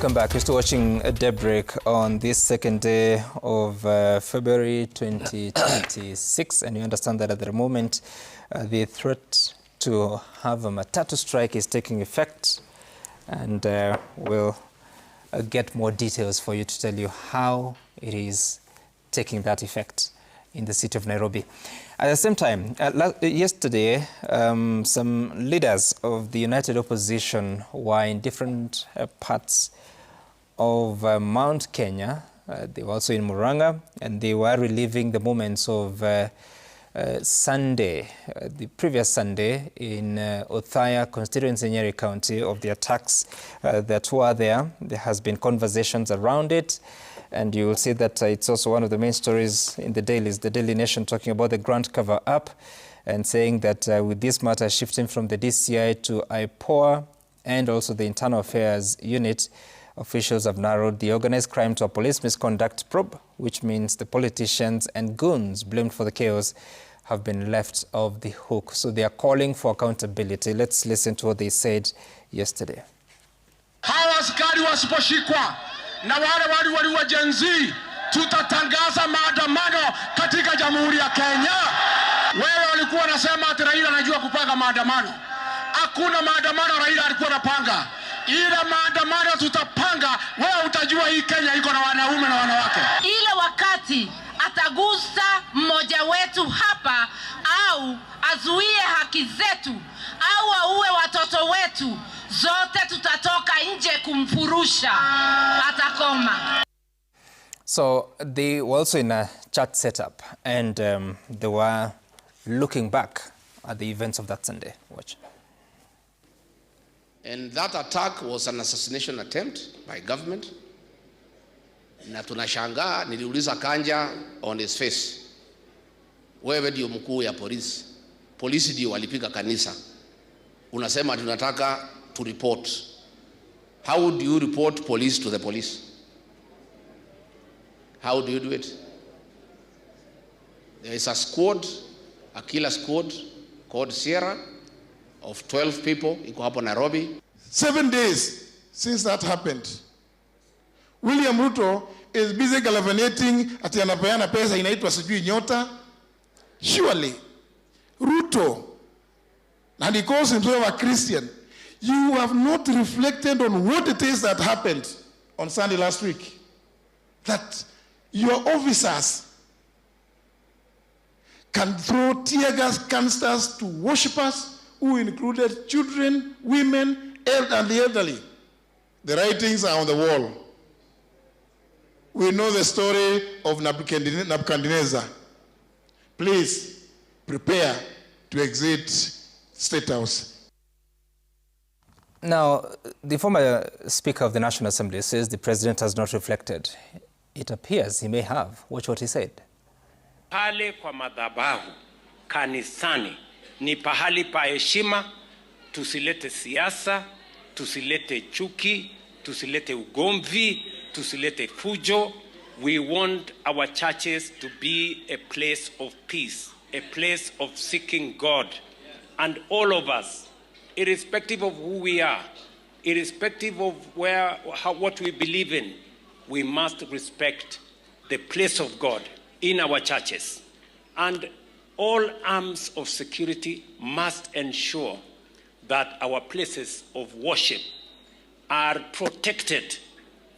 Welcome back. You're still watching DayBreak on this second day of February 2026, and you understand that at the moment the threat to have a matatu strike is taking effect, and we'll get more details for you to tell you how it is taking that effect in the city of Nairobi. At the same time, yesterday, some leaders of the United Opposition were in different parts of Mount Kenya. They were also in Murang'a, and they were reliving the moments of Sunday, the previous Sunday in Othaya constituency in Nyeri County, of the attacks that were there. There has been conversations around it. And you will see that it's also one of the main stories in the dailies, the Daily Nation, talking about the grand cover-up and saying that with this matter shifting from the DCI to IPOA and also the Internal Affairs Unit, officials have narrowed the organized crime to a police misconduct probe, which means the politicians and goons blamed for the chaos have been left off the hook. So they are calling for accountability. Let's listen to what they said yesterday. Hawa askari wasiposhikwa na wale waliwa Gen Z, tutatangaza maandamano katika Jamhuri ya Kenya. Wewe walikuwa nasema ati Raila anajua kupanga maandamano. Hakuna maandamano Raila alikuwa anapanga. Ile maandamano tutapanga, wewe utajua hii Kenya iko na wanaume na wanawake. Ile wakati atagusa mmoja wetu hapa au azuie haki zetu au auwe watoto wetu, zote tutatoka nje kumfurusha, atakoma. So they were also in a chat setup, and they were looking back at the events of that Sunday. Watch. And that attack was an assassination attempt by government. Na tunashangaa, niliuliza Kanja on his face, wewe ndio mkuu ya polisi. Polisi ndio walipiga kanisa. Unasema tunataka to report. How do you report police to the police? How do you do it? There is a squad, a killer squad called Sierra of 12 people, iko hapo Nairobi. 7 days since that happened, William Ruto is busy galvanizing ati anapeana pesa inaitwa sijui nyota. Surely, Ruto, and he calls himself a Christian, you have not reflected on what it is that happened on Sunday last week. That your officers can throw tear gas canisters to worshippers who included children, women, and the elderly. The writings are on the wall. We know the story of Nebuchadnezzar. Please prepare to exit State House. Now, the former Speaker of the National Assembly says the president has not reflected. It appears he may have. Watch what he said. Pale kwa madhabahu kanisani ni pahali pa heshima. Tusilete siasa, tusilete chuki, tusilete ugomvi, tusilete fujo. We want our churches to be a place of peace, a place of seeking God. And all of us, irrespective of who we are, irrespective of what we believe in, we must respect the place of God in our churches. And all arms of security must ensure that our places of worship are protected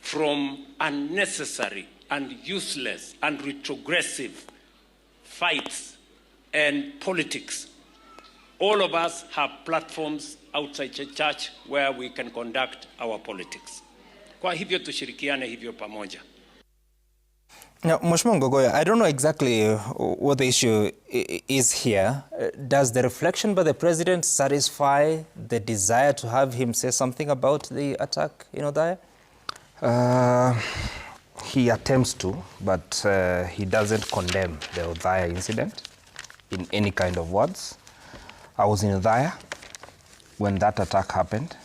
from unnecessary and useless and retrogressive fights and politics. All of us have platforms outside the church where we can conduct our politics. Kwa hivyo tushirikiane hivyo pamoja. Now, Mheshimiwa Ngogoya, I don't know exactly what the issue is here. Does the reflection by the president satisfy the desire to have him say something about the attack in Othaya? He attempts to, but he doesn't condemn the Othaya incident in any kind of words. I was in Othaya when that attack happened.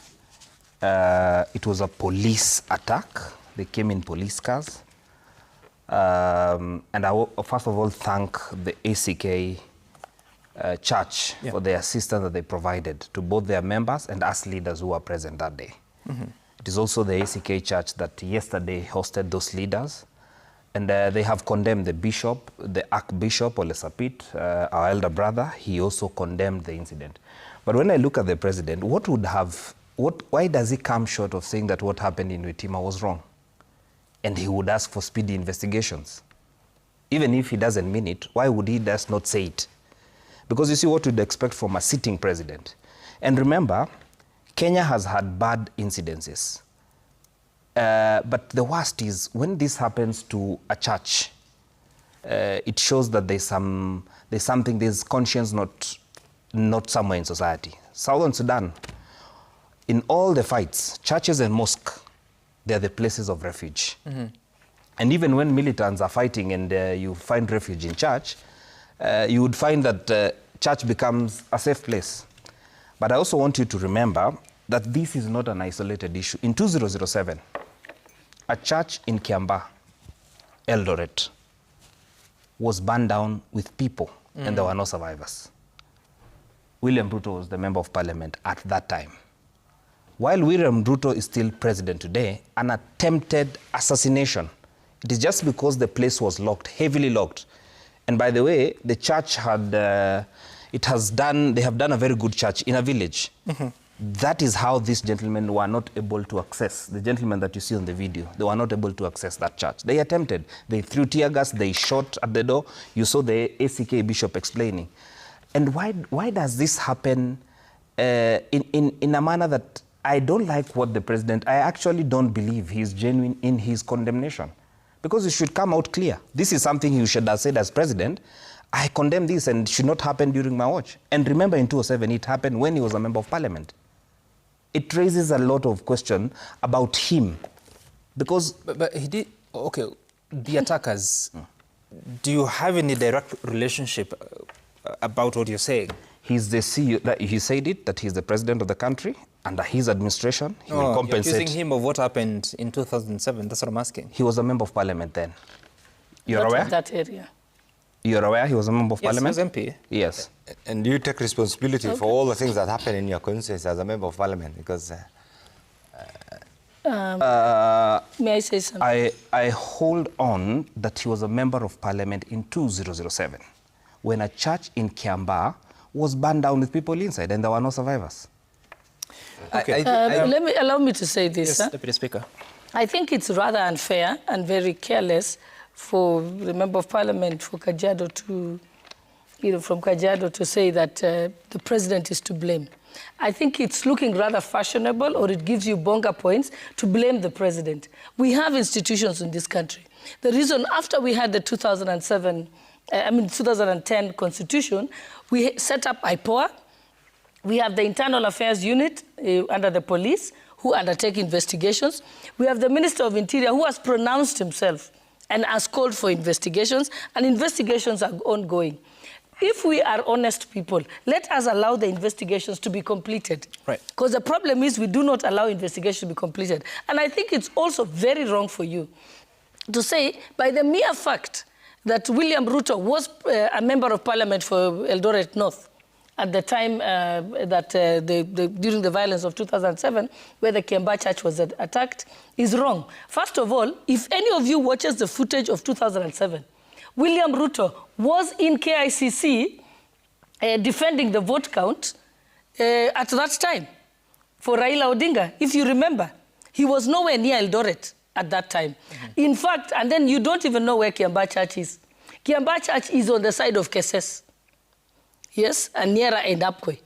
It was a police attack. They came in police cars. And I will first of all thank the ACK church for the assistance that they provided to both their members and us leaders who were present that day. It is also the ACK Church that yesterday hosted those leaders. And they have condemned the bishop, the Archbishop Ole Sapit, our elder brother. He also condemned the incident. But when I look at the president, why does he come short of saying that what happened in Witima was wrong? And he would ask for speedy investigations. Even if he doesn't mean it, why would he just not say it? Because you see what we'd expect from a sitting president. And remember, Kenya has had bad incidences. But the worst is when this happens to a church, it shows that there's conscience not somewhere in society. Southern Sudan, in all the fights, churches and mosques, they're the places of refuge. Mm-hmm. And even when militants are fighting and you find refuge in church, you would find that church becomes a safe place. But I also want you to remember that this is not an isolated issue. In 2007, a church in Kiambaa, Eldoret, was burned down with people, and there were no survivors. William Ruto was the member of parliament at that time. While William Ruto is still president today, an attempted assassination, it is just because the place was locked, heavily locked. And by the way, the church they have done a very good church in a village. Mm-hmm. That is how these gentlemen were not able to access, the gentlemen that you see on the video, they were not able to access that church. They attempted. They threw tear gas, they shot at the door. You saw the ACK bishop explaining. And why does this happen in a manner that I don't like what the president, I actually don't believe he's genuine in his condemnation. Because it should come out clear. This is something he should have said as president. I condemn this and it should not happen during my watch. And remember in 2007, it happened when he was a member of parliament. It raises a lot of question about him. Because... But he did... Okay, the attackers, do you have any direct relationship about what you're saying? He's the CEO, he said it, that he's the president of the country. Under his administration, he will compensate. You're accusing him of what happened in 2007, that's what I'm asking. He was a member of parliament then. You're aware? That area. You're aware he was a member of parliament? Yes, he was MP. Yes. And you take responsibility for all the things that happen in your constituency as a member of parliament, because... may I say something? I hold on that he was a member of parliament in 2007, when a church in Kiambaa was burned down with people inside and there were no survivors. Okay. Allow me to say this. Yes, Deputy Speaker. I think it's rather unfair and very careless for the Member of Parliament for Kajiado to, from Kajiado to say that the president is to blame. I think it's looking rather fashionable, or it gives you bonga points to blame the president. We have institutions in this country. The reason after we had the 2010 constitution, we set up IPOA. We have the Internal Affairs Unit under the police who undertake investigations. We have the Minister of Interior who has pronounced himself and has called for investigations, and investigations are ongoing. If we are honest people, let us allow the investigations to be completed. Right. Because the problem is we do not allow investigations to be completed. And I think it's also very wrong for you to say, by the mere fact that William Ruto was a member of parliament for Eldoret North at the time during the violence of 2007, where the Kiambaa Church was attacked, is wrong. First of all, if any of you watches the footage of 2007, William Ruto was in KICC defending the vote count at that time for Raila Odinga. If you remember, he was nowhere near Eldoret at that time. Mm-hmm. In fact, and then you don't even know where Kiambaa Church is. Kiambaa Church is on the side of Keses. Yes, and Nyera and Apkwe.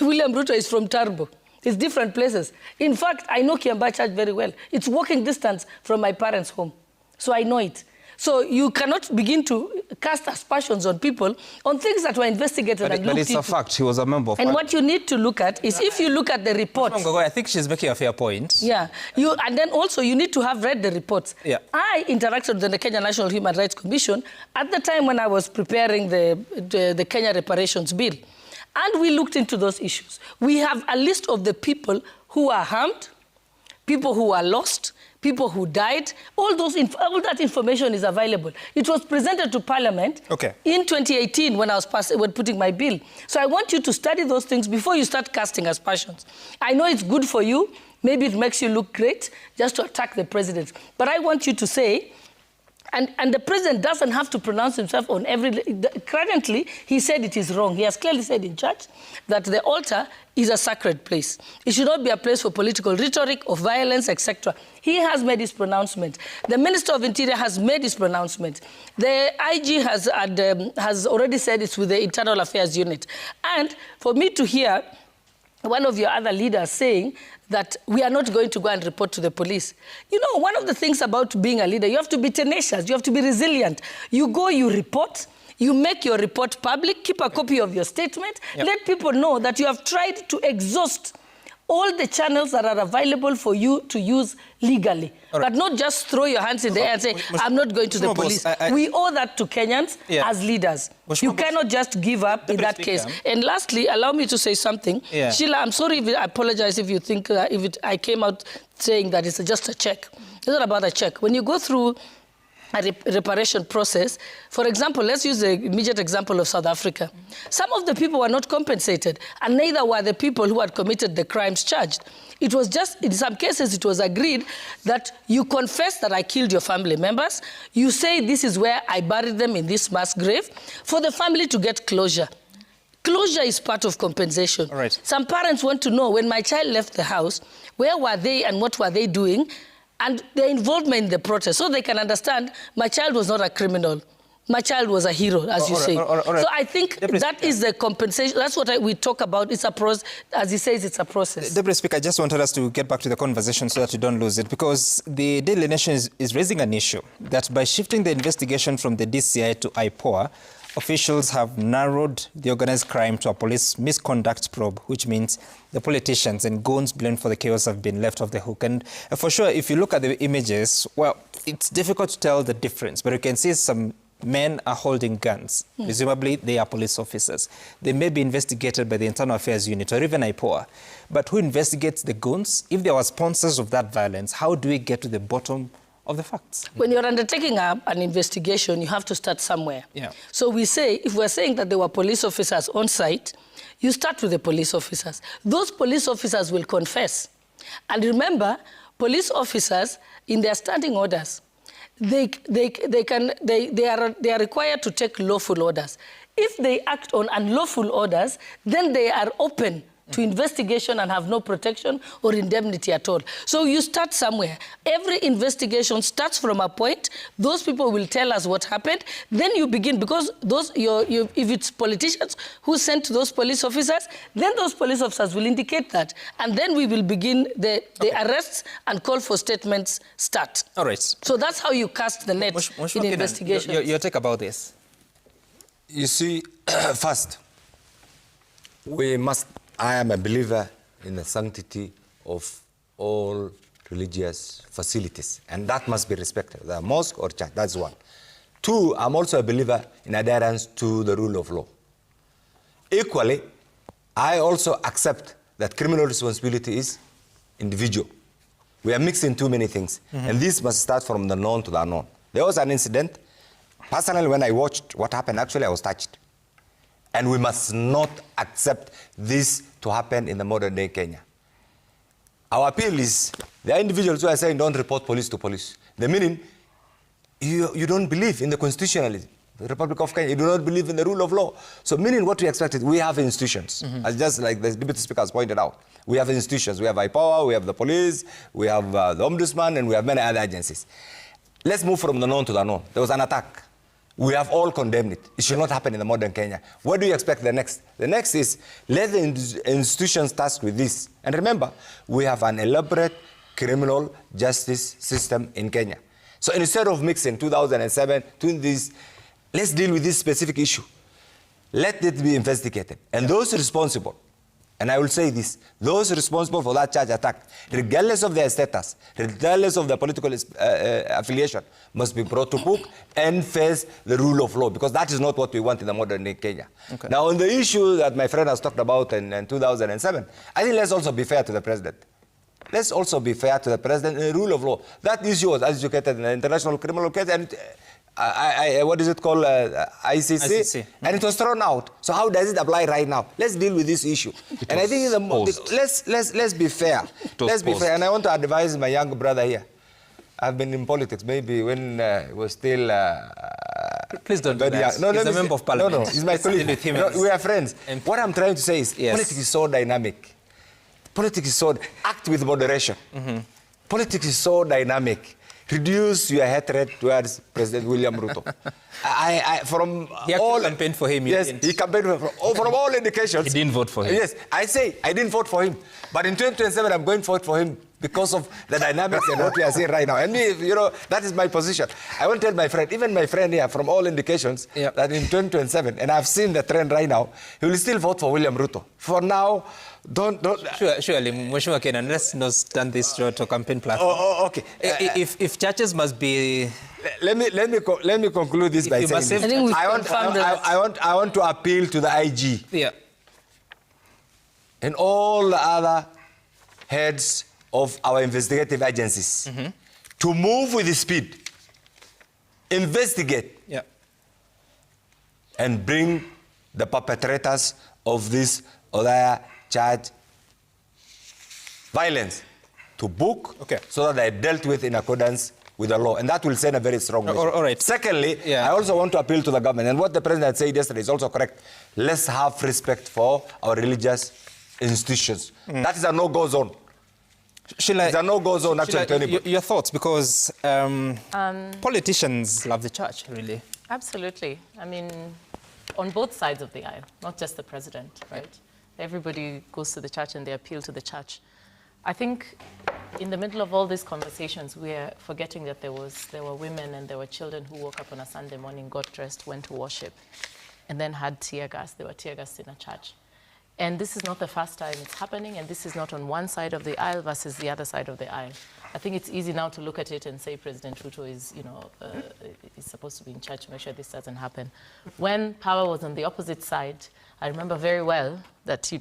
William Ruto is from Tarbo. It's different places. In fact, I know Kiambaa Church very well. It's walking distance from my parents' home. So I know it. So you cannot begin to cast aspersions on people on things that were investigated and looked into. But it's a fact. He was a member of And what you need to look at is, if you look at the reports... I think she's making a fair point. Yeah. And then also you need to have read the reports. Yeah. I interacted with the Kenya National Human Rights Commission at the time when I was preparing the Kenya Reparations Bill. And we looked into those issues. We have a list of the people who are harmed, people who are lost, people who died. All that information is available. It was presented to Parliament in 2018 when I was putting my bill. So I want you to study those things before you start casting aspersions. I know it's good for you. Maybe it makes you look great just to attack the president. But I want you to say, and the president doesn't have to pronounce himself on every... Currently, he said it is wrong. He has clearly said in church that the altar is a sacred place. It should not be a place for political rhetoric or violence, etc. He has made his pronouncement. The Minister of Interior has made his pronouncement. The IG has already said it's with the Internal Affairs Unit. And for me to hear one of your other leaders saying that we are not going to go and report to the police. You know, one of the things about being a leader, you have to be tenacious, you have to be resilient. You go, you report, you make your report public, keep a copy of your statement, let people know that you have tried to exhaust all the channels that are available for you to use legally. But not just throw your hands in the air and say, I'm not going to the police. We owe that to Kenyans as leaders. You cannot just give up in that case. And lastly, allow me to say something. Sheila, I'm sorry, I apologize if you think I came out saying that it's just a check. It's not about a check. When you go through a reparation process, for example, let's use the immediate example of South Africa. Some of the people were not compensated, and neither were the people who had committed the crimes charged. It was just, in some cases, it was agreed that you confess that I killed your family members. You say this is where I buried them in this mass grave, for the family to get closure. Closure is part of compensation. Some parents want to know, when my child left the house, where were they and what were they doing? And their involvement in the protest, so they can understand my child was not a criminal. My child was a hero, as you say. So I think that is the compensation. That's what we talk about. It's a process. As he says, it's a process. Deputy Speaker, I just wanted us to get back to the conversation so that you don't lose it, because the Daily Nation is raising an issue that by shifting the investigation from the DCI to IPOA, officials have narrowed the organized crime to a police misconduct probe, which means the politicians and goons blamed for the chaos have been left off the hook. And for sure, if you look at the images, well, it's difficult to tell the difference, but you can see some men are holding guns. Presumably, they are police officers. They may be investigated by the Internal Affairs Unit or even IPOA. But who investigates the goons? If there were sponsors of that violence, how do we get to the bottom of the facts? When you're undertaking an investigation, you have to start somewhere. So we say, if we're saying that there were police officers on site, you start with the police officers. Those police officers will confess. And remember, police officers, in their standing orders, they are required to take lawful orders. If they act on unlawful orders, then they are open to investigation and have no protection or indemnity at all. So you start somewhere. Every investigation starts from a point. Those people will tell us what happened. Then you begin, because if it's politicians who sent those police officers, then those police officers will indicate that. And then we will begin the arrests and call for statements start. All right. So that's how you cast the net in investigation. Your take about this? You see, first, I am a believer in the sanctity of all religious facilities, and that must be respected, the mosque or church, that's one. Two, I'm also a believer in adherence to the rule of law. Equally, I also accept that criminal responsibility is individual. We are mixing too many things, and this must start from the known to the unknown. There was an incident. Personally, when I watched what happened, actually I was touched. And we must not accept this to happen in the modern day Kenya. Our appeal is, there are individuals who are saying don't report police to police. The meaning, you don't believe in the constitutionalism. The Republic of Kenya, you do not believe in the rule of law. So meaning what we expect is we have institutions, as just like the Deputy Speaker has pointed out. We have institutions. We have IPOA, we have the police, we have the Ombudsman, and we have many other agencies. Let's move from the known to the unknown. There was an attack. We have all condemned it. It should not happen in the modern Kenya. What do you expect the next? The next is, let the institutions tasked with this. And remember, we have an elaborate criminal justice system in Kenya. So instead of mixing 2007 to this, let's deal with this specific issue. Let it be investigated. And those responsible, and I will say this, those responsible for that charge attack, regardless of their status, regardless of their political affiliation, must be brought to book and face the rule of law, because that is not what we want in the modern day Kenya. Now, on the issue that my friend has talked about in 2007, I think let's also be fair to the president. Let's also be fair to the president in the rule of law. That issue was adjudicated in the International Criminal Case, and what is it called, ICC. And it was thrown out. So how does it apply right now? Let's deal with this issue. And I think let's be fair. Let's be fair. And I want to advise my young brother here. I've been in politics maybe when it was still... Please don't do that. No, he's a member of parliament. No, he's my colleague. We are friends. What I'm trying to say is politics is so dynamic. Politics is so... Act with moderation. Politics is so dynamic. Reduce your hatred towards President William Ruto. He campaigned for him. Yes, he campaigned for him. From all indications. He didn't vote for him. Yes, I say I didn't vote for him. But in 2027, I'm going to vote for him because of the dynamics and what we are seeing right now. And me, that is my position. I will tell my friend, even my friend here, from all indications, that in 2027, and I've seen the trend right now, he will still vote for William Ruto. For now, don't. Surely, Mheshimiwa Kenan, let's not stand this to campaign platform. Okay. If churches must be... Let me conclude this by saying this. I want to appeal to the IG. Yeah. And all the other heads of our investigative agencies to move with speed, investigate, and bring the perpetrators of this other charge violence to book so that they are dealt with in accordance with the law. And that will send a very strong message. All right. Secondly, I also want to appeal to the government. And what the president said yesterday is also correct. Let's have respect for our religious institutions. That is a no-go zone. Sheila, it's a no-go zone actually to anybody. Your thoughts, because politicians love the church, really. Absolutely. I mean, on both sides of the aisle, not just the president, right? Everybody goes to the church and they appeal to the church. I think in the middle of all these conversations, we're forgetting that there were women and there were children who woke up on a Sunday morning, got dressed, went to worship, and then had tear gas. They were tear gassed in a church. And this is not the first time it's happening, and this is not on one side of the aisle versus the other side of the aisle. I think it's easy now to look at it and say President Ruto is, is supposed to be in charge to make sure this doesn't happen. When power was on the opposite side, I remember very well that,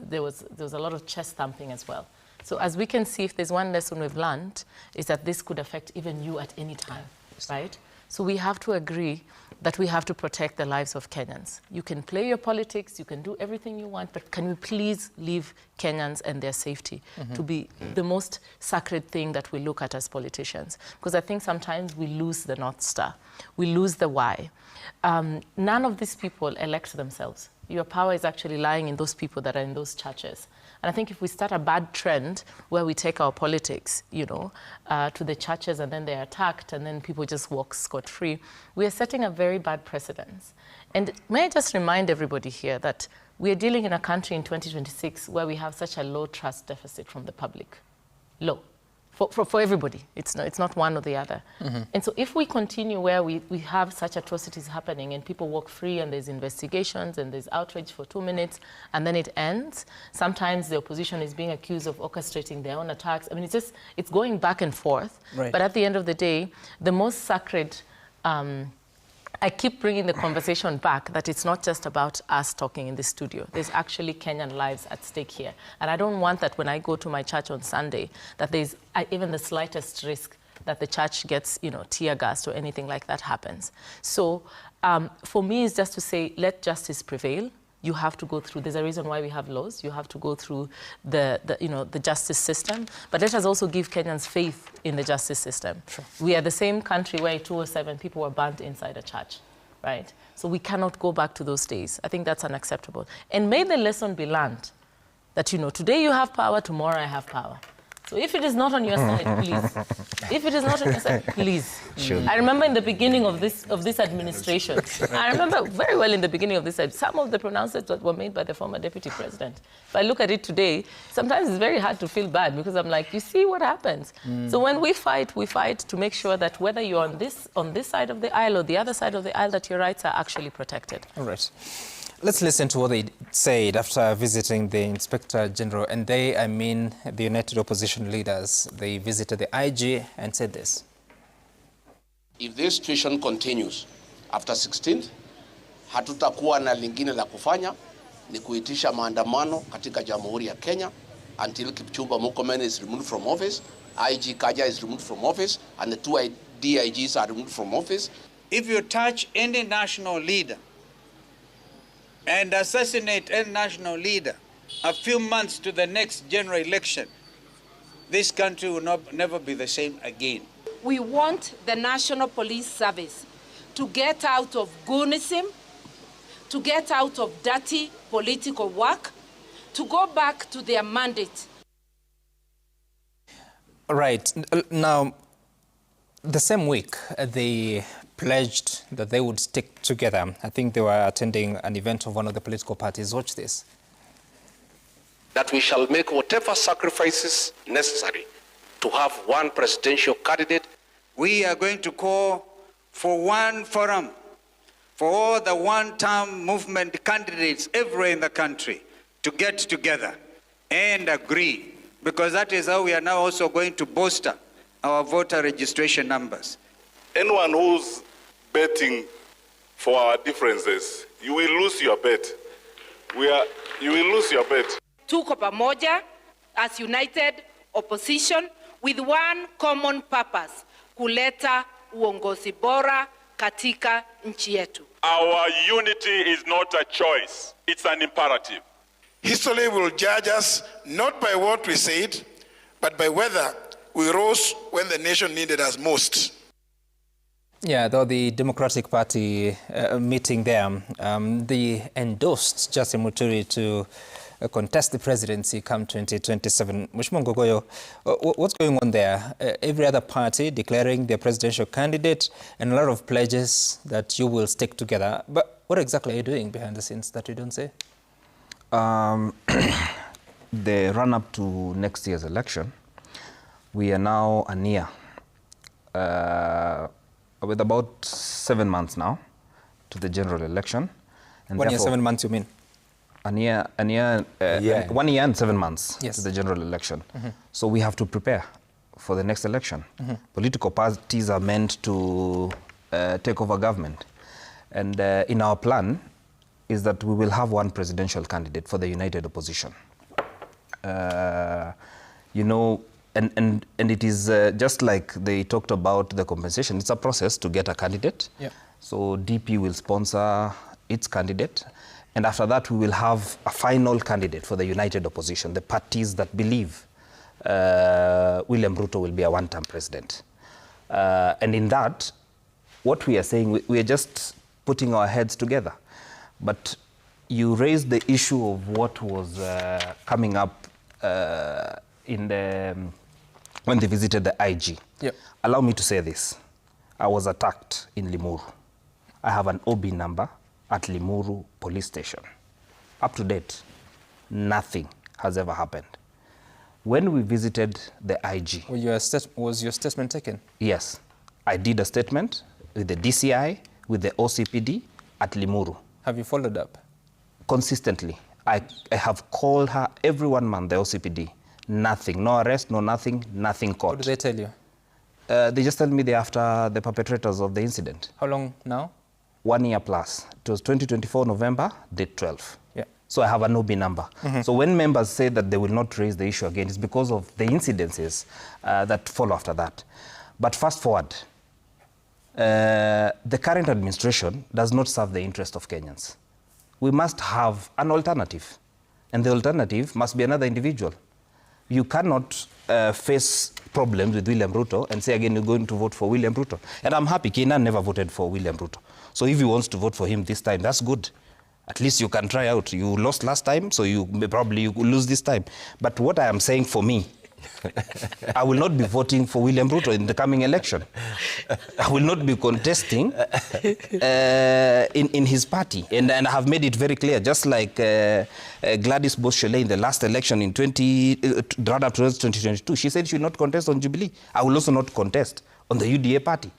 there was a lot of chest thumping as well. So as we can see, if there's one lesson we've learned, is that this could affect even you at any time, right? So we have to agree that we have to protect the lives of Kenyans. You can play your politics, you can do everything you want, but can we please leave Kenyans and their safety to be the most sacred thing that we look at as politicians? Because I think sometimes we lose the North Star. We lose the why. None of these people elect themselves. Your power is actually lying in those people that are in those churches. And I think if we start a bad trend where we take our politics, to the churches and then they're attacked and then people just walk scot-free, we are setting a very bad precedent. And may I just remind everybody here that we are dealing in a country in 2026 where we have such a low trust deficit from the public. Low. For everybody. It's not one or the other. And so if we continue where we have such atrocities happening and people walk free and there's investigations and there's outrage for 2 minutes and then it ends, sometimes the opposition is being accused of orchestrating their own attacks. I mean, it's going back and forth. Right. But at the end of the day, the most sacred... I keep bringing the conversation back that it's not just about us talking in the studio. There's actually Kenyan lives at stake here. And I don't want that when I go to my church on Sunday, that there's even the slightest risk that the church gets, tear gassed or anything like that happens. So for me, it's just to say, let justice prevail. You have to go through, there's a reason why we have laws. You have to go through the justice system. But let us also give Kenyans faith in the justice system. Sure. We are the same country where in 2007 people were burnt inside a church, right? So we cannot go back to those days. I think that's unacceptable. And may the lesson be learned that, today you have power, tomorrow I have power. So if it is not on your side, please. If it is not on your side, please. Sure. I remember in the beginning of this administration, I remember very well in the beginning of this, some of the pronouncements that were made by the former deputy president. If I look at it today, sometimes it's very hard to feel bad because I'm like, you see what happens. So when we fight to make sure that whether you're on this side of the aisle or the other side of the aisle, that your rights are actually protected. All right. Let's listen to what they said after visiting the Inspector General. And they, I mean the United Opposition leaders. They visited the IG and said this. If this situation continues after 16th, hatutakuwa na lingine la kufanya ni kuitisha maandamano katika Jamhuri ya Kenya until Kipchumba Murkomen is removed from office, IG Kaja is removed from office, and the two DIGs are removed from office. If you touch any national leader and assassinate any national leader a few months to the next general election, this country will never be the same again. We want the National Police Service to get out of goonism, to get out of dirty political work, to go back to their mandate. Right. Now, the same week, they pledged that they would stick together. I think they were attending an event of one of the political parties. Watch this. That we shall make whatever sacrifices necessary to have one presidential candidate. We are going to call for one forum for all the one-term movement candidates everywhere in the country to get together and agree, because that is how we are now also going to bolster our voter registration numbers. Anyone who's betting for our differences, you will lose your bet. You will lose your bet. Tuko pamoja as united opposition with one common purpose, kuleta uongozi bora katika nchi yetu. Our unity is not a choice, it's an imperative. History will judge us not by what we said, but by whether we rose when the nation needed us most. Yeah, though the Democratic Party meeting there, they endorsed Justin Muturi to contest the presidency come 2027. Mheshimiwa Ngogoyo, what's going on there? Every other party declaring their presidential candidate and a lot of pledges that you will stick together. But what exactly are you doing behind the scenes that you don't say? The run-up to next year's election, we are now a year, with about 7 months now to the general election. And 1 year, 7 months, you mean? 1 year, 1 year and 7 months yes. to the general election. So we have to prepare for the next election. Political parties are meant to take over government. And in our plan is that we will have one presidential candidate for the united opposition. You know, and it is just like they talked about the compensation. It's a process to get a candidate. Yep. So DP will sponsor its candidate. And after that, we will have a final candidate for the united opposition, the parties that believe William Ruto will be a one-term president. And in that, what we are saying, we are just putting our heads together. But you raised the issue of what was coming up in the when they visited the IG. Yep. Allow me to say this. I was attacked in Limuru. I have an OB number at Limuru police station. Up to date, nothing has ever happened. When we visited the IG... Was your statement taken? Yes. I did a statement with the DCI, with the OCPD at Limuru. Have you followed up? Consistently. I have called her every 1 month, the OCPD. Nothing. No arrest, no nothing, nothing caught. What did they tell you? They just tell me they're after the perpetrators of the incident. How long now? 1 year plus. It was 2024 November, date 12. Yeah. So I have an OB number. So when members say that they will not raise the issue again, it's because of the incidences that follow after that. But fast forward, the current administration does not serve the interest of Kenyans. We must have an alternative. And the alternative must be another individual. You cannot face problems with William Ruto and say again you're going to vote for William Ruto. And I'm happy Keenan never voted for William Ruto. So if he wants to vote for him this time, that's good. At least you can try out. You lost last time, so you probably will lose this time. But what I am saying for me, I will not be voting for William Ruto in the coming election. I will not be contesting in his party. And I have made it very clear, just like Gladys Boschele in the last election in 2022, she said she will not contest on Jubilee. I will also not contest on the UDA party.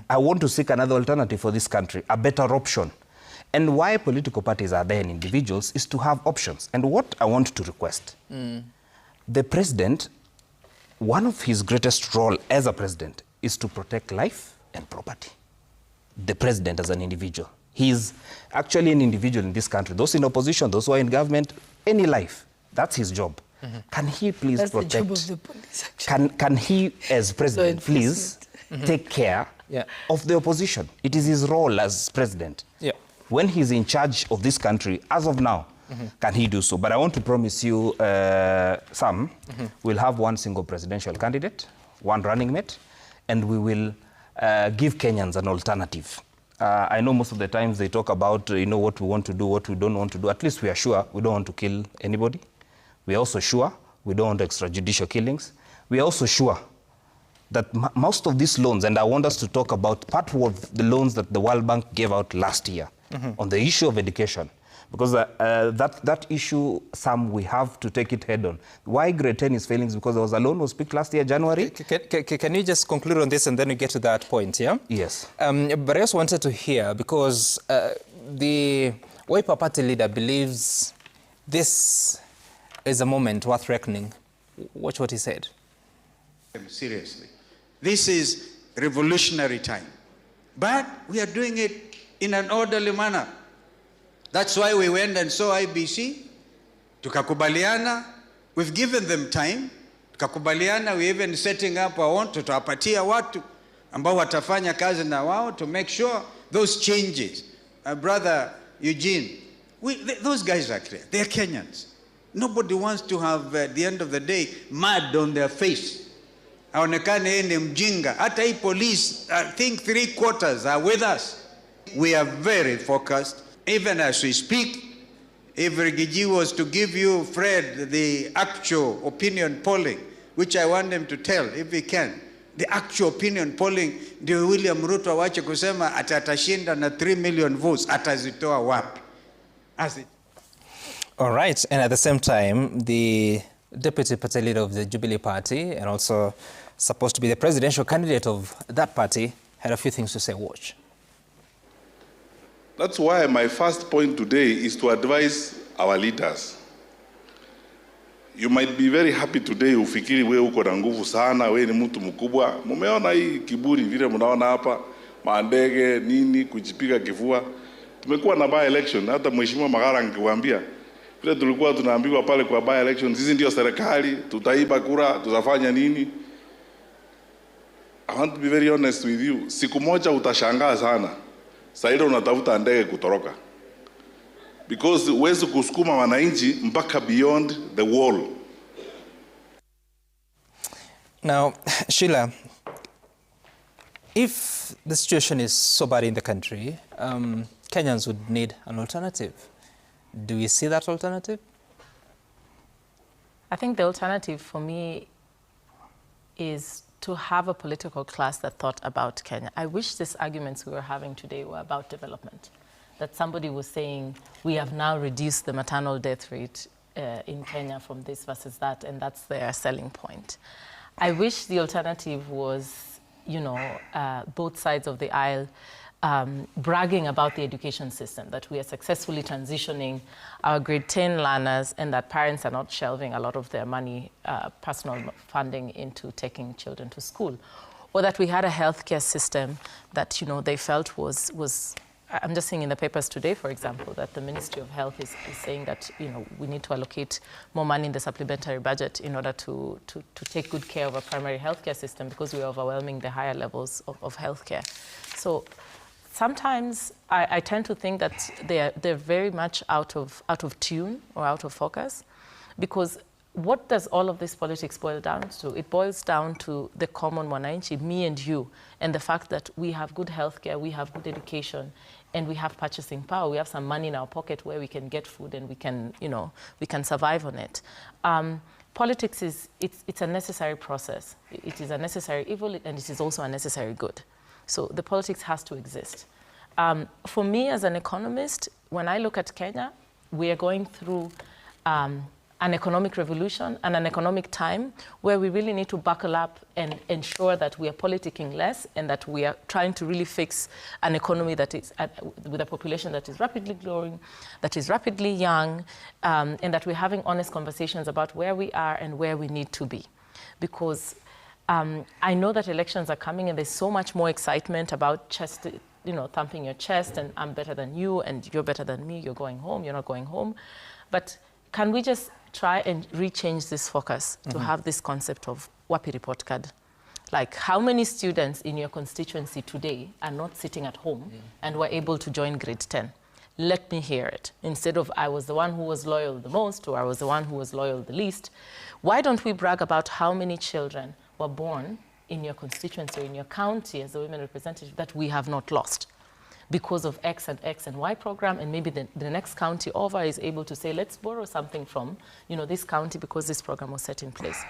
I want to seek another alternative for this country, a better option. And why political parties are there in individuals is to have options. And what I want to request, the president, one of his greatest role as a president is to protect life and property. The president as an individual. He is actually an individual in this country. Those in opposition, those who are in government, any life, that's his job. Can he please protect? That's the job of the police, actually. Can he, as president, please take care of the opposition. It is his role as president. When he's in charge of this country, as of now, can he do so? But I want to promise you, Sam, we'll have one single presidential candidate, one running mate, and we will give Kenyans an alternative. I know most of the times they talk about, what we want to do, what we don't want to do. At least we are sure we don't want to kill anybody. We are also sure we don't want extrajudicial killings. We are also sure that most of these loans, and I want us to talk about part of the loans that the World Bank gave out last year on the issue of education. Because that issue, Sam, we have to take it head on. Why grade 10 is failing is because there was a loan was picked last year, January. Can you just conclude on this and then we get to that point, yeah? Yes. But I also wanted to hear, because the Wiper Party leader believes this is a moment worth reckoning. Watch what he said. Seriously. This is revolutionary time. But we are doing it in an orderly manner. That's why we went and saw IBC, tukakubaliana, we've given them time, tukakubaliana, we even setting up our own, tutawapatia watu ambao watafanya kazi na wao to make sure those changes. Brother Eugene, those guys are clear, they're Kenyans. Nobody wants to have, at the end of the day, mud on their face. Aonekane yeye ni mjinga. Hata hii police, I think 3/4 are with us. We are very focused. Even as we speak, if Rigiji was to give you, Fred, the actual opinion polling, which I want him to tell, if he can, the actual opinion polling, ndio William Ruto awache kusema atashinda na 3 million votes, atazitoa wapi? All right, and at the same time, the deputy party leader of the Jubilee Party, and also supposed to be the presidential candidate of that party, had a few things to say. Watch. That's why my first point today is to advise our leaders. You might be very happy today, ufikiri wewe uko na nguvu sana, wewe ni mtu mkubwa. Mumeona hii kiburi vile mnaona hapa, maandege nini kujipiga kifua. Tumekuwa na by election, hata mheshimiwa Magara ngiwaambia. Vile tulikuwa tunaambiwa pale kwa by election, sisi ndio serikali, tutaiba kura, tutafanya nini? I want to be very honest with you. Siku moja utashangaa sana. Saida unatafuta ndege kutoroka. Because huwezi kusukuma wananchi mpaka beyond the wall. Now, Sheila, if the situation is so bad in the country, Kenyans would need an alternative. Do you see that alternative? I think the alternative for me is to have a political class that thought about Kenya. I wish these arguments we were having today were about development. That somebody was saying, we have now reduced the maternal death rate in Kenya from this versus that, and that's their selling point. I wish the alternative was, both sides of the aisle bragging about the education system, that we are successfully transitioning our grade 10 learners and that parents are not shelving a lot of their money, personal funding into taking children to school. Or that we had a healthcare system that, they felt was I'm just seeing in the papers today, for example, that the Ministry of Health is saying that, we need to allocate more money in the supplementary budget in order to take good care of our primary healthcare system because we are overwhelming the higher levels of healthcare. So sometimes I tend to think that they're very much out of tune or out of focus, because what does all of this politics boil down to? It boils down to the common mwananchi, me and you, and the fact that we have good healthcare, we have good education, and we have purchasing power. We have some money in our pocket where we can get food and we can survive on it. Politics it's a necessary process. It is a necessary evil and it is also a necessary good. So the politics has to exist. For me as an economist, when I look at Kenya, we are going through an economic revolution and an economic time where we really need to buckle up and ensure that we are politicking less and that we are trying to really fix an economy that is with a population that is rapidly growing, that is rapidly young, and that we're having honest conversations about where we are and where we need to be. Because I know that elections are coming and there's so much more excitement about thumping your chest and I'm better than you and you're better than me, you're going home, you're not going home. But can we just try and rechange this focus to have this concept of wapi report card? Like, how many students in your constituency today are not sitting at home and were able to join grade 10? Let me hear it. Instead of I was the one who was loyal the most, or I was the one who was loyal the least, why don't we brag about how many children were born in your constituency or in your county as a women representative that we have not lost because of X and Y program, and maybe the next county over is able to say, let's borrow something from, you know, this county because this program was set in place.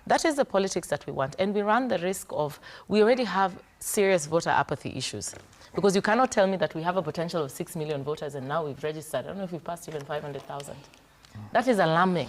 That is the politics that we want, and we run the risk of, we already have serious voter apathy issues. Because you cannot tell me that we have a potential of 6 million voters and now we've registered, I don't know if we've passed even 500,000. That is alarming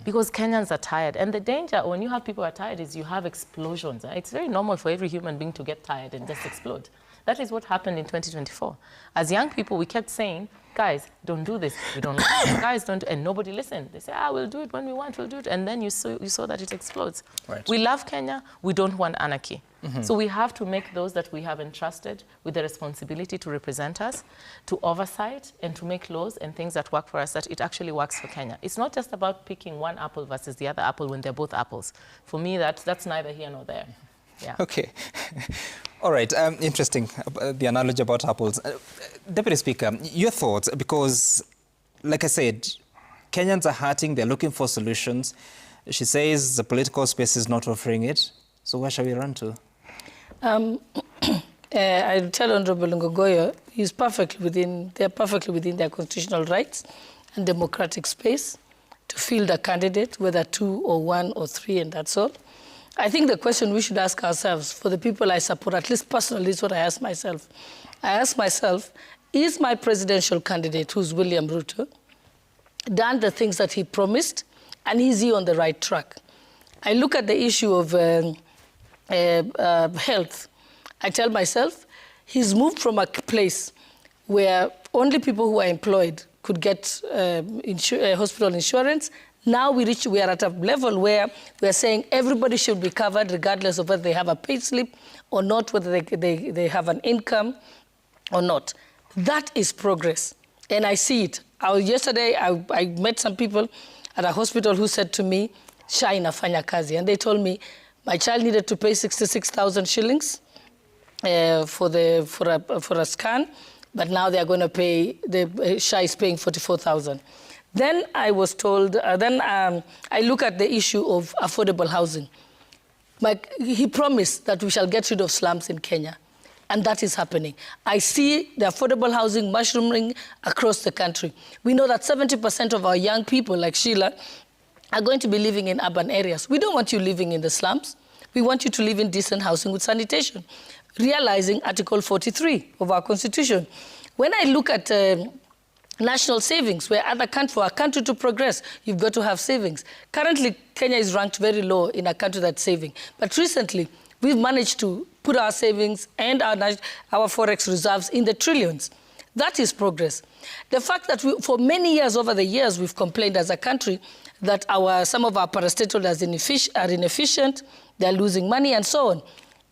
because Kenyans are tired. And the danger when you have people who are tired is you have explosions. It's very normal for every human being to get tired and just explode. That is what happened in 2024. As young people, we kept saying, guys, don't do this. We don't like it. Guys, don't, and nobody listened. They say, we'll do it when we want, we'll do it. And then you saw that it explodes. Right. We love Kenya. We don't want anarchy. So we have to make those that we have entrusted with the responsibility to represent us, to oversight, and to make laws and things that work for us, that it actually works for Kenya. It's not just about picking one apple versus the other apple when they're both apples. For me, that's neither here nor there. Yeah. Okay. All right. Interesting, the analogy about apples. Deputy Speaker, your thoughts, because, like I said, Kenyans are hurting, they're looking for solutions. She says the political space is not offering it. So where shall we run to? I tell Honorable Ngogoyo, they're perfectly within their constitutional rights and democratic space to field a candidate, whether 2 or 1 or 3, and that's all. I think the question we should ask ourselves, for the people I support, at least personally, is what I ask myself. I ask myself, is my presidential candidate, who's William Ruto, done the things that he promised, and is he on the right track? I look at the issue of health. I tell myself, he's moved from a place where only people who are employed could get hospital insurance. Now we are at a level where we are saying everybody should be covered regardless of whether they have a pay slip or not, whether they have an income or not. That is progress, and I see it. Yesterday, I met some people at a hospital who said to me, SHA inafanya kazi, and they told me my child needed to pay 66,000 shillings for a scan, but now they are going to pay, SHA is paying 44,000. Then I was told, I look at the issue of affordable housing. He promised that we shall get rid of slums in Kenya, and that is happening. I see the affordable housing mushrooming across the country. We know that 70% of our young people, like Sheila, are going to be living in urban areas. We don't want you living in the slums. We want you to live in decent housing with sanitation, realizing Article 43 of our Constitution. When I look at national savings, where for a country to progress, you've got to have savings. Currently, Kenya is ranked very low in a country that's saving. But recently, we've managed to put our savings and our forex reserves in the trillions. That is progress. The fact that for many years, over the years, we've complained as a country that some of our parastatals are inefficient, they're losing money, and so on.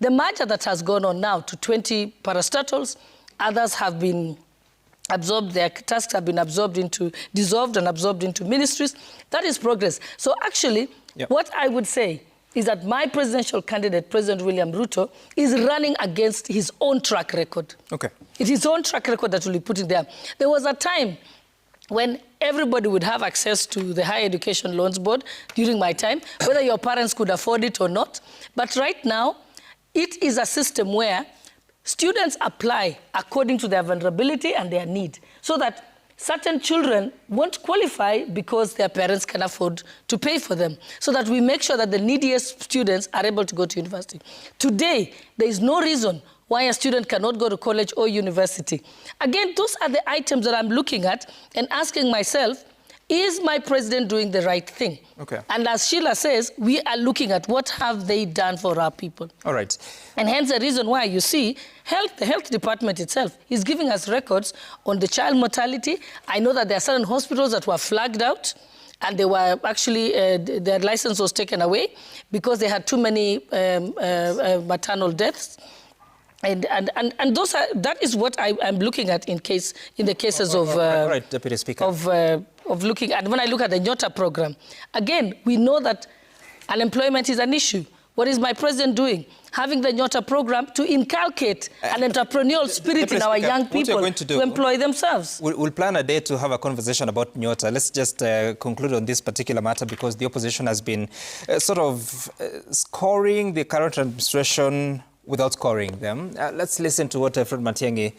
The merger that has gone on now to 20 parastatals, others have been absorbed, their tasks have been dissolved and absorbed into ministries. That is progress. So actually, what I would say is that my presidential candidate, President William Ruto, is running against his own track record. Okay. It's his own track record that will be put in there. There was a time when everybody would have access to the Higher Education Loans Board during my time, whether your parents could afford it or not. But right now, it is a system where students apply according to their vulnerability and their need, so that certain children won't qualify because their parents can afford to pay for them, so that we make sure that the neediest students are able to go to university. Today, there is no reason why a student cannot go to college or university. Again, those are the items that I'm looking at and asking myself, is my president doing the right thing? Okay. And as Sheila says, we are looking at what have they done for our people. All right. And hence the reason why you see the health department itself is giving us records on the child mortality. I know that there are certain hospitals that were flagged out, and they were actually, their license was taken away because they had too many maternal deaths. And that is what I'm looking at in the cases of right, Deputy Speaker. Of looking at, when I look at the Nyota program, again, we know that unemployment is an issue. What is my president doing? Having the Nyota program to inculcate an entrepreneurial spirit in our young people to employ themselves. We'll plan a day to have a conversation about Nyota. Let's just conclude on this particular matter because the opposition has been sort of scoring the current administration without scoring them. Let's listen to what Fred Matiang'i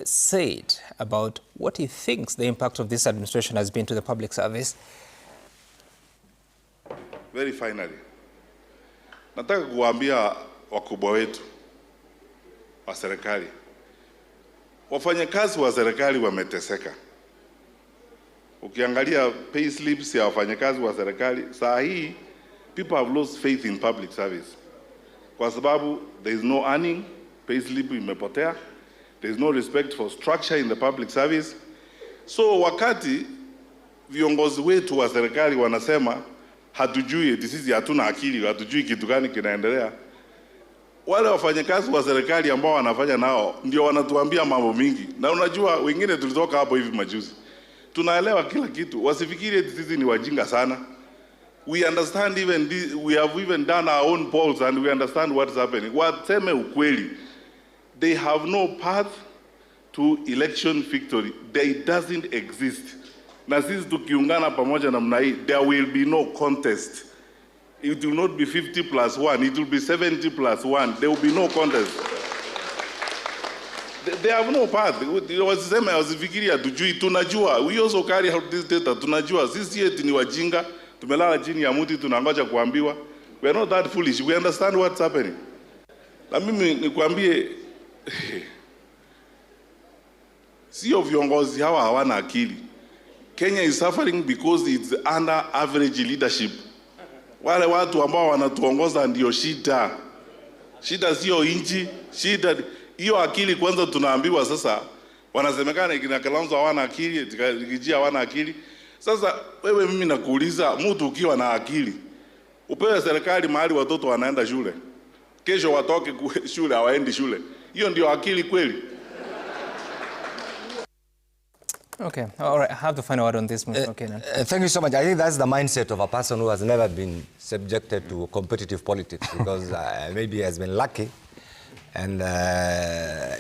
said about what he thinks the impact of this administration has been to the public service. Very finally, nataka kuambia wakubwa wetu wa serikali, wafanyakazi wa serikali wameteseka. Ukiangalia pay slips ya wafanyakazi wa serikali, saa hii people have lost faith in public service. Kwa sababu there is no earning, pay slip imepotea, there is no respect for structure in the public service. So wakati viongozi wetu wa serikali wanasema hatujui, sisi hatuna akili, hatujui kitu gani kinaendelea, wale wafanyakazi wa serikali ambao wanafanya nao ndio wanatuambia mambo mingi. Na unajua wengine tulitoka hapo hivi majuzi, tunaelewa kila kitu, wasifikiri sisi ni wajinga sana. We understand even this, we have even done our own polls and we understand what's happening. Waseme ukweli, they have no path to election victory. They doesn't exist. Na sisi tukiungana pamoja namna hii, there will be no contest. It will not be 50 plus 1, it will be 70 plus 1. There will be no contest. They have no path. Wasiseme wasifikiri hatujui, tunajua. We also carry out this data, tunajua. Sisi eti ni wajinga, tumelala chini ya mti tunangoja kuambiwa. We are not that foolish. We understand what's happening. Na mimi nikwambie, sio viongozi hawa hawana akili. Kenya is suffering because it's under average leadership. Wale watu ambao wanatuongoza ndio shida. Shida sio inchi, shida hiyo akili kwanza tunaambiwa sasa. Wanasemekana kina Kalonzo hawana akili, Kijia hawana akili. Sasa wewe mimi nakuuliza, mtu ukiwa na akili, upewe serikali mahali watoto wanaenda shule. Kesho watoke shule hawaendi shule. Hiyo ndio akili kweli? Okay, all right. I have the final word on this. Okay, thank you so much. I think that's the mindset of a person who has never been subjected to competitive politics because maybe he has been lucky. And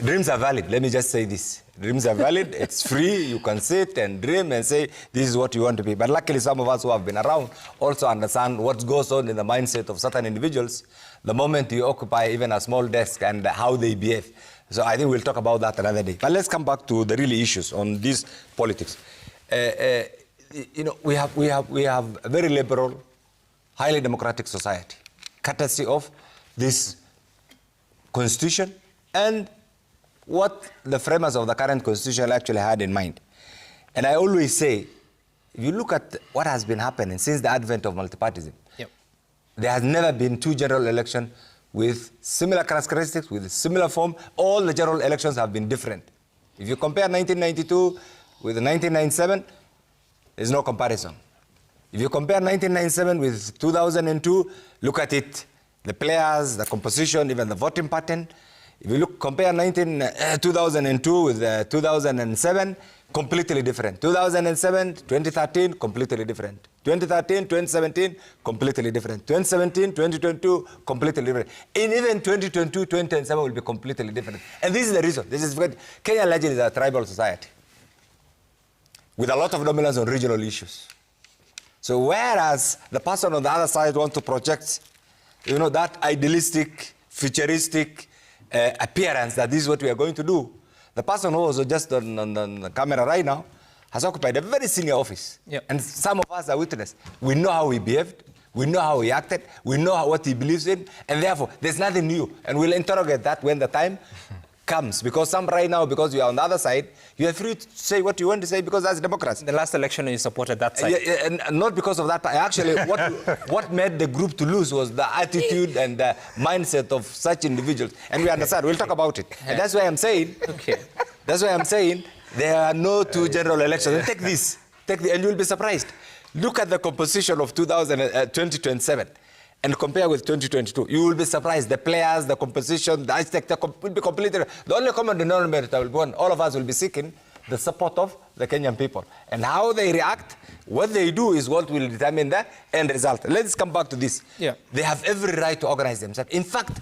dreams are valid. Let me just say this. Dreams are valid. It's free. You can sit and dream and say, this is what you want to be. But luckily, some of us who have been around also understand what goes on in the mindset of certain individuals the moment you occupy even a small desk and how they behave. So I think we'll talk about that another day. But let's come back to the really issues on this politics. You know, we have a very liberal, highly democratic society, courtesy of this constitution and what the framers of the current constitution actually had in mind. And I always say, if you look at what has been happening since the advent of multipartyism, there has never been two general elections with similar characteristics, with similar form. All the general elections have been different. If you compare 1992 with 1997, there's no comparison. If you compare 1997 with 2002, look at it, the players, the composition, even the voting pattern. If you compare 2002 with 2007, completely different. 2007, 2013, completely different. 2013, 2017, completely different. 2017, 2022, completely different. And even 2022, 2027 will be completely different. And this is the reason. This is because Kenya largely is a tribal society with a lot of dominance on regional issues. So whereas the person on the other side wants to project, you know, that idealistic, futuristic appearance that this is what we are going to do, the person who was just on the camera right now has occupied a very senior office. And some of us are witness. We know how he behaved. We know how he acted. We know what he believes in. And therefore, there's nothing new. And we'll interrogate that when the time comes. Because some right now, because you are on the other side, you are free to say what you want to say because that's democracy. The last election you supported that side. And not because of that. Actually, what made the group to lose was the attitude and the mindset of such individuals. And we understand. We'll talk about it. And that's why I'm saying, that's why I'm saying there are no two general elections. And take this, and you'll be surprised. Look at the composition of 2027 and compare with 2022. You will be surprised. The players, the composition, the architecture will be completely. The only common denominator will be one. All of us will be seeking the support of the Kenyan people. And how they react, what they do is what will determine the end result. Let's come back to this. Yeah. They have every right to organize themselves. In fact,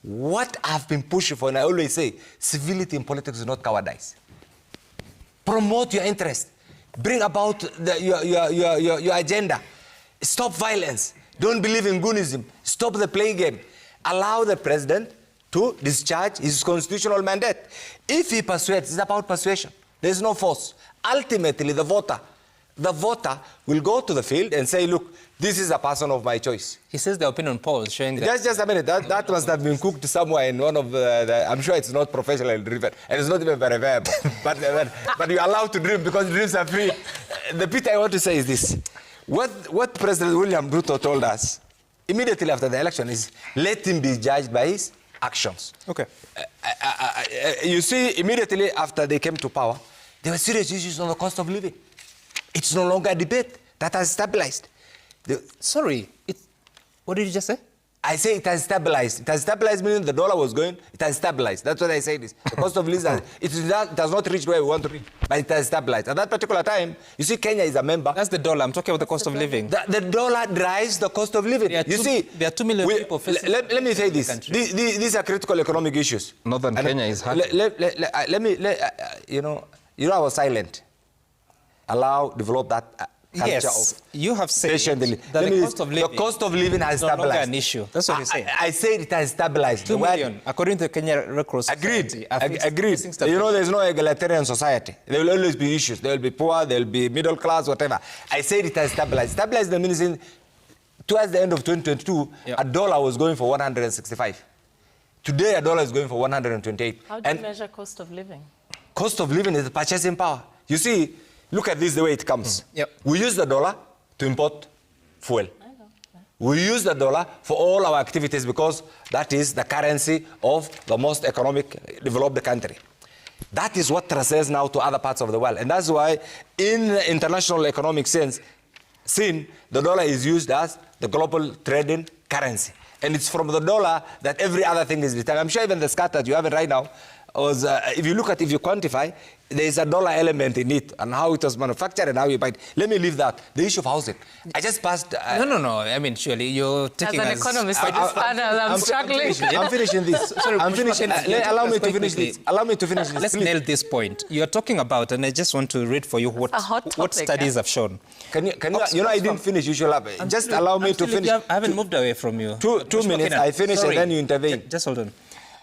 what I've been pushing for, and I always say, civility in politics is not cowardice. Promote your interest. Bring about your agenda. Stop violence. Don't believe in goonism. Stop the play game. Allow the president to discharge his constitutional mandate. If he persuades, it's about persuasion. There's no force. Ultimately, the voter will go to the field and say, look, this is a person of my choice. He says the opinion polls showing that... Just a minute. That must have been cooked somewhere in one of I'm sure it's not professionally driven, and it's not even verifiable. but you're allowed to dream because dreams are free. The bit I want to say is this. What President William Ruto told us immediately after the election is, let him be judged by his actions. Okay. You see, immediately after they came to power, there were serious issues on the cost of living. It's no longer a debate. That has stabilized. Sorry, what did you just say? I say it has stabilized. It has stabilized meaning the dollar was going, it has stabilized. That's what I say this. The cost of living, it does not reach where we want to reach, but it has stabilized. At that particular time, you see Kenya is a member. That's the dollar. I'm talking about the cost of living. The dollar drives the cost of living. There are 2 million people facing... Let me say this. These are critical economic issues. Northern Kenya is hard. You know, I was silent. Allow, develop that culture yes, you have said that the cost of living has no stabilized. Longer an issue. That's what you say. I said it has stabilized. 2 million, according to the Kenya Red Cross. Agreed. You know, there's no egalitarian society. There will always be issues. There will be poor, there will be middle class, whatever. I said it has stabilized. Stabilized means towards the end of 2022, a dollar was going for 165. Today, a dollar is going for 128. How do you measure cost of living? Cost of living is the purchasing power. You see, look at this the way it comes. Yep. We use the dollar to import fuel. We use the dollar for all our activities because that is the currency of the most economic developed country. That is what transcends now to other parts of the world. And that's why in the international economic sense, the dollar is used as the global trading currency. And it's from the dollar that every other thing is determined. I'm sure even the scat that you have it right now, was, if you quantify, there is a dollar element in it and how it was manufactured and how you buy it. Let me leave that. The issue of housing. I just passed... No. I mean, surely you're taking as an economist for this panel, I'm struggling. I'm finishing this. Sorry, I'm finishing. Allow me to finish this. Allow me to finish this. Let's nail this point. You're talking about, and I just want to read for you what studies have shown. Can you I didn't finish. You should have. Just allow me to finish. I haven't moved away from you. Two minutes. I finish and then you intervene. Just hold on.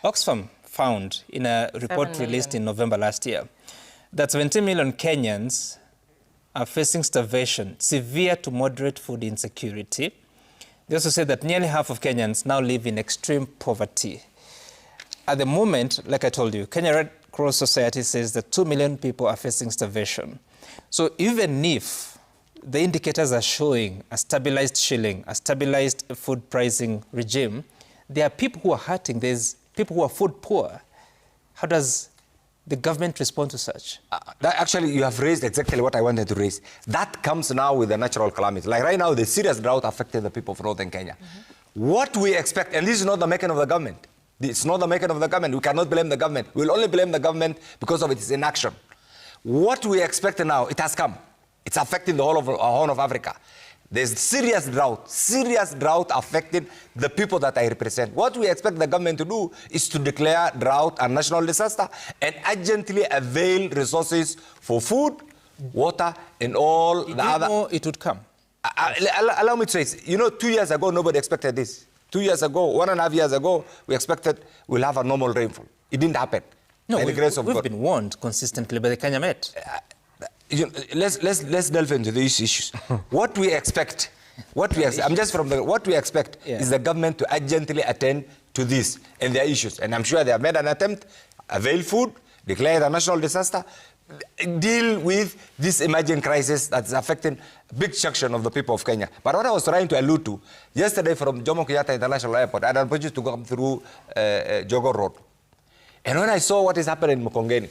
Oxfam found in a report released in November last year that 17 million Kenyans are facing starvation, severe to moderate food insecurity. They also said that nearly half of Kenyans now live in extreme poverty. At the moment, like I told you, Kenya Red Cross Society says that 2 million people are facing starvation. So even if the indicators are showing a stabilized shilling, a stabilized food pricing regime, there are people who are hurting. There's people who are food poor. How does the government respond to such? Actually, you have raised exactly what I wanted to raise. That comes now with the natural calamity. Like right now, the serious drought affected the people of northern Kenya. What we expect, and this is not the making of the government. It's not the making of the government. We cannot blame the government. We'll only blame the government because of its inaction. What we expect now, it has come. It's affecting the whole of Horn of Africa. There's serious drought affecting the people that I represent. What we expect the government to do is to declare drought a national disaster and urgently avail resources for food, water, and all the other... know it would come? Allow me to say, 2 years ago, nobody expected this. 2 years ago, 1.5 years ago, we expected we'll have a normal rainfall. It didn't happen. No, we've been warned consistently by the Kenya Met. Let's delve into these issues. What we expect is the government to urgently attend to this and their issues. And I'm sure they have made an attempt, avail food, declare a national disaster, deal with this emerging crisis that's affecting a big section of the people of Kenya. But what I was trying to allude to, yesterday from Jomo Kenyatta International Airport, I had an opportunity to go through Jogoo Road. And when I saw what is happening in Mukongeni,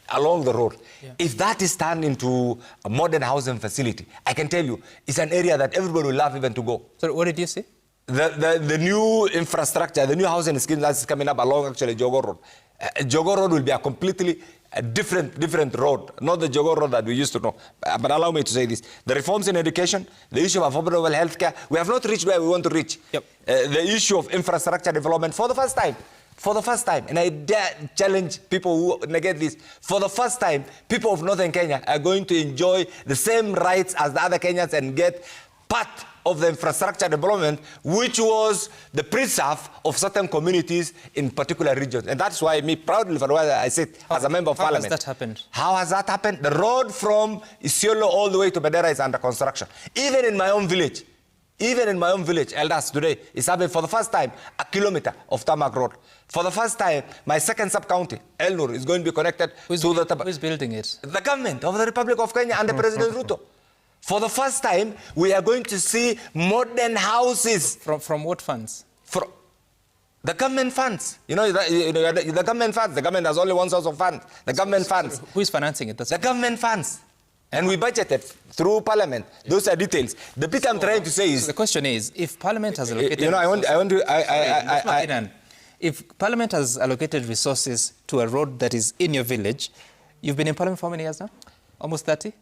along the road, if that is turned into a modern housing facility, I can tell you, it's an area that everybody will love even to go. So what did you see? the new infrastructure, the new housing scheme that's coming up along actually Jogoo Road. Jogoo Road will be a completely different road, not the Jogoo Road that we used to know. But allow me to say this. The reforms in education, the issue of affordable healthcare, we have not reached where we want to reach. Yep. The issue of infrastructure development for the first time, and I dare challenge people who negate this, for the first time, people of Northern Kenya are going to enjoy the same rights as the other Kenyans and get part of the infrastructure development, which was the preserve of certain communities in particular regions. And that's why me proudly for where I sit as a member of parliament. How has that happened? How has that happened? The road from Isiolo all the way to Bedera is under construction. Even in my own village, Eldas today is having for the first time a kilometer of tarmac road. For the first time, my second sub-county, Elnur, is going to be connected to the... Who's building it? The government of the Republic of Kenya under President Ruto. For the first time, we are going to see modern houses. From what funds? From the government funds. The government funds. The government has only one source of funds. The government funds. Who is financing it? The government funds. And we budgeted through Parliament. Those are details. The bit I'm trying to say is... So the question is, if Parliament has allocated... If Parliament has allocated resources to a road that is in your village, you've been in Parliament for how many years now? Almost 30?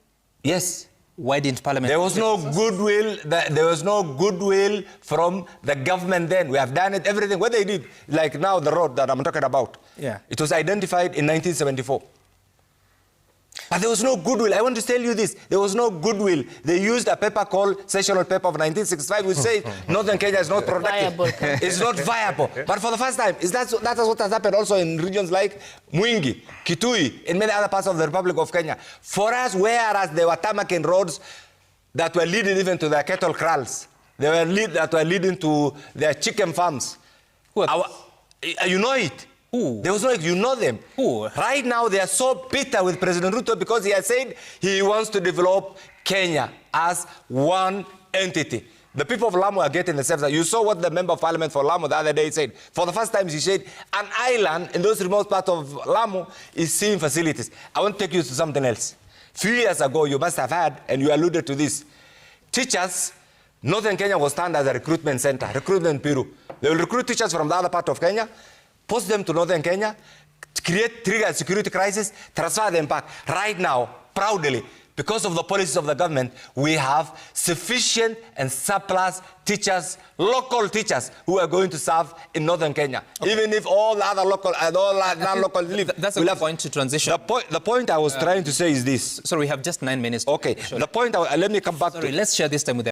Yes. Why didn't Parliament... There was no goodwill. There was no goodwill from the government then. We have done it, everything. What they did, like now the road that I'm talking about, it was identified in 1974. But there was no goodwill. I want to tell you this. There was no goodwill. They used a paper called Sessional Paper of 1965, which said Northern Kenya is not productive. It's not viable. But for the first time, that is what has happened also in regions like Mwingi, Kitui, and many other parts of the Republic of Kenya. For us, whereas there were tarmac roads that were leading even to their cattle kraals, that were leading to their chicken farms. You know it. Who? There was no, you know them. Who? Right now, they are so bitter with President Ruto because he has said he wants to develop Kenya as one entity. The people of Lamu are getting the sense that you saw what the member of parliament for Lamu the other day said. For the first time, he said an island in those remote parts of Lamu is seeing facilities. I want to take you to something else. Few years ago, you must have heard, and you alluded to this. Teachers, Northern Kenya was stand as a recruitment center, recruitment bureau. They will recruit teachers from the other part of Kenya, post them to Northern Kenya, trigger a security crisis, transfer them back. Right now, proudly, because of the policies of the government, we have sufficient and surplus teachers, local teachers, who are going to serve in Northern Kenya. Okay. Even if all the other local and all non-local leave. That's a good point to transition. The point I was trying to say is this. Sorry, we have just 9 minutes. Okay. The point, let me come back to... Let's share this time with